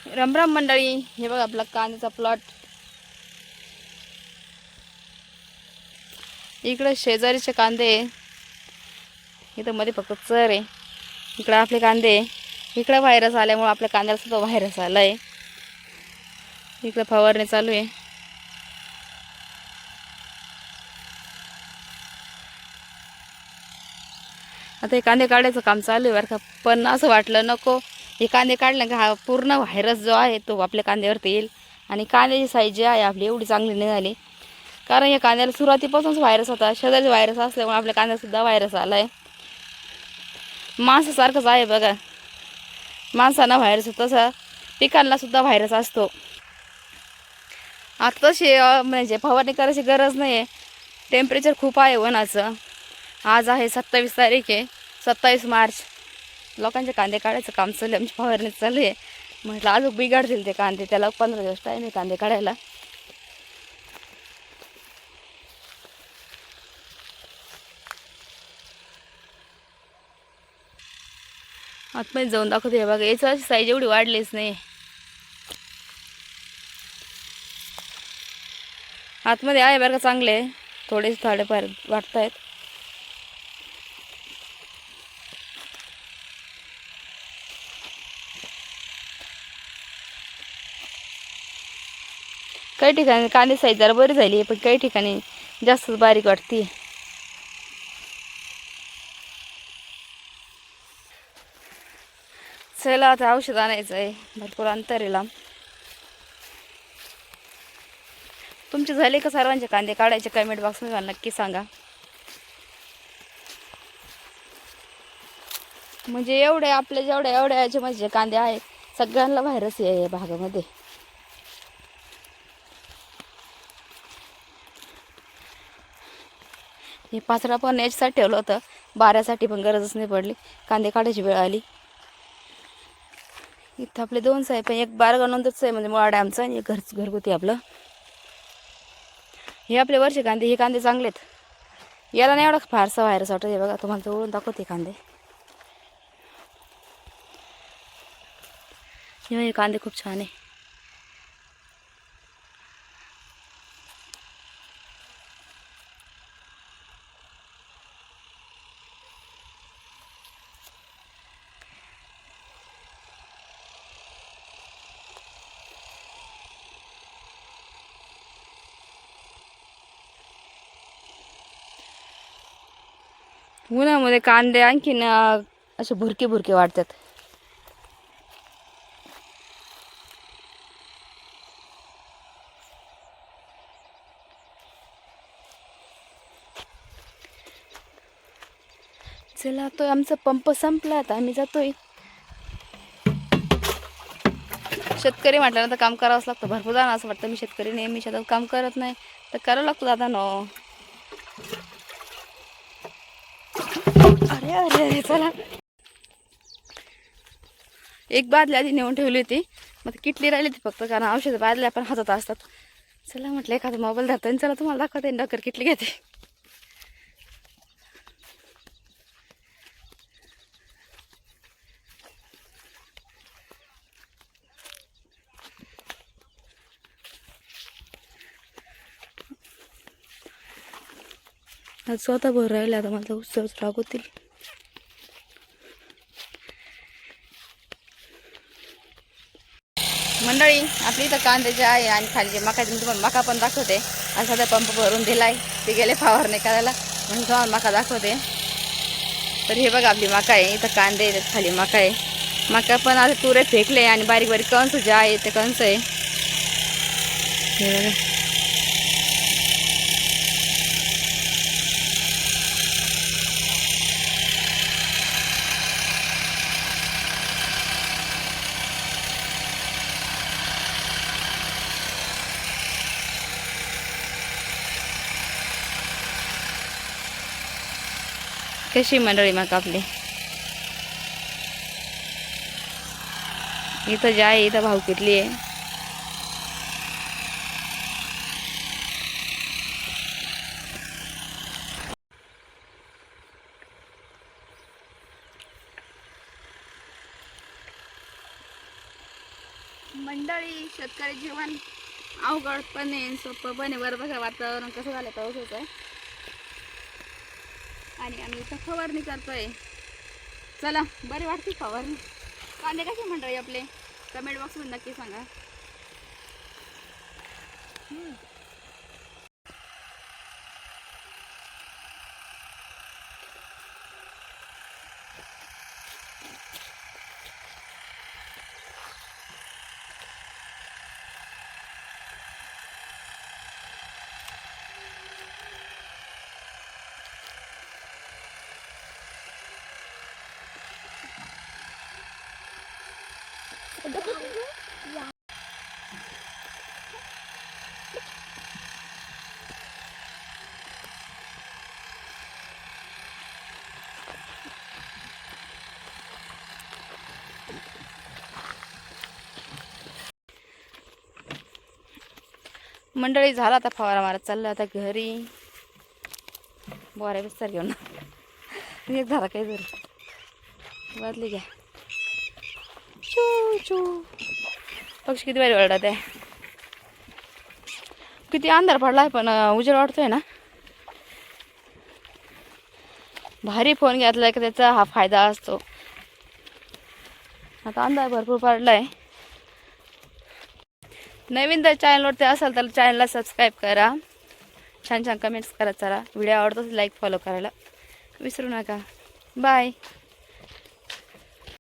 राम राम मंडळी. हे बघा आपला कांद्याचा प्लॉट. इकडे शेजारीचे कांदे, इथं मध्ये फक्त चर आहे. इकडे आपले कांदे. इकडे व्हायरस आल्यामुळे आपल्या कांद्याला सुद्धा व्हायरस आलाय. इकडे फवारणी चालू आहे. आता हे कांदे काढायचं काम चालू आहे बरं का. पण असं वाटलं नको, हे कांदे काढले का हा पूर्ण व्हायरस जो आहे तो आपल्या कांद्यावरती येईल. आणि कांद्याची साईज जी आहे आपली एवढी चांगली नाही झाली, कारण या कांद्याला सुरुवातीपासूनच व्हायरस होता. शेजारी व्हायरस असल्यामुळे आपल्या कांद्यासुद्धा व्हायरस आला आहे. माणसासारखंच आहे बघा. माणसांना व्हायरस होतो तसा पिकांनासुद्धा व्हायरस असतो. आता तशी म्हणजे फवारणी करायची गरज नाही आहे. टेम्परेचर खूप आहे उन्हाचं. आज आहे 27 तारीख आहे, 27 मार्च. लोकांचे कांदे काढायचं काम चालू आहे, आमची फवारणी चालू आहे. म्हटलं अजून बिघडतील ते कांदे, त्याला 15 दिवस टाईम आहे कांदे काढायला. आतमध्ये जाऊन दाखवते बघा. याची साईज एवढी वाढलीच नाही. आतमध्ये आहे बरं का चांगले, थोडेफार वाटत आहेत. काही ठिकाणी कांदे साईज जरा बरी झाली, पण काही ठिकाणी जास्तच बारीक वाटते. चला आता औषध आणायचं आहे, भरपूर अंतर आहे लांब. तुमचे झाले का सर्वांचे कांदे काढायचे? कमेंट बॉक्समध्ये मला नक्की सांगा. म्हणजे एवढे आपले एवढ्या याचे म्हणजे कांदे आहेत, सगळ्यांना व्हायरस आहे या भागामध्ये. हे पाचरा पण याच्यासाठी ठेवलं होतं, बाऱ्यासाठी, पण गरजच नाही पडली. कांदे काढायची वेळ आली. इथं आपले 2 आहे, पण एक बारगावनंतरच आहे, म्हणजे मुळा डॅमचा, आणि एक घरगुती आपलं. हे आपले वरचे कांदे, हे कांदे चांगलेत. याला नाही एवढा फारसा व्हायरस वाटत. हे बघा, तुम्हाला जवळून दाखवते कांदे. हे कांदे खूप छान आहे. उन्हामध्ये कांदे आणखीन असे भुरके भुरके वाटतात. चला, तो आमचा पंप संपला, आता आम्ही जातोय. शेतकरी म्हटल्यानंतर काम करावंच लागतं. भरपूर जण असं वाटतं मी शेतकरी नाही, मी शेतात काम करत नाही, तर करावं लागतं दादा नो. अरे अरे अरे, चला. एक बादली आधी नेऊन ठेवली होती, मग किटली राहिली ती फक्त, कारण औषध बादल्या पण हातात असतात. चला म्हटलं एखादा मोबाईल धरतो आणि चला तुम्हाला दाखवते, डॉक्टर किटली घेते. आज स्वतः भर राहिले, आता मला उत्सवच रागवतील. मंडळी, आपली इथं कांद्याचे आहे आणि खाली जे मका, मी तुम्हाला मका पण दाखवते. आणि सध्या पंप भरून दिलाय, ते गेले फवारणी करायला, म्हणून तुम्हाला मका दाखवते. तर हे बघा आपली मका आहे, इथं कांदे, खाली मका आहे. मका पण आता तुरे फेकले, आणि बारीक बारीक कंस जे आहे ते कंस आहे. हे बघा, कशी मंडळी मका आपली. इथं जे आहे इथं भाव किटली आहे. मंडळी, शेतकरी जीवन अवघड पण आहे, सोपं पण आहे. बरं बघा वातावरण कसं झालं, पाऊस आहे आणि आम्ही इथं फवारणी करतोय. चला, बरे वाटते फवारणी. कांदे कसे मंडळी आपले कमेंट बॉक्समध्ये नक्की सांगा. मंडळी झाला आता फवारा मारत चाललं आता घरी. बोऱ्या बिस्तर घेऊन एक झाला काही जरी वाजली घ्या. चू चू पक्षी किती भारी ओरडत आहे. किती अंधार पडलाय पण उजेड वाटतोय ना. भारी फोन घेतलाय का त्याचा हा फायदा असतो. आता अंधार भरपूर पडलाय. नवीन जर चॅनलवरती असाल तर चॅनलला सबस्क्राईब करा. छान छान कमेंट्स करा. चला व्हिडिओ आवडतोच लाईक फॉलो करायला विसरू नका. बाय.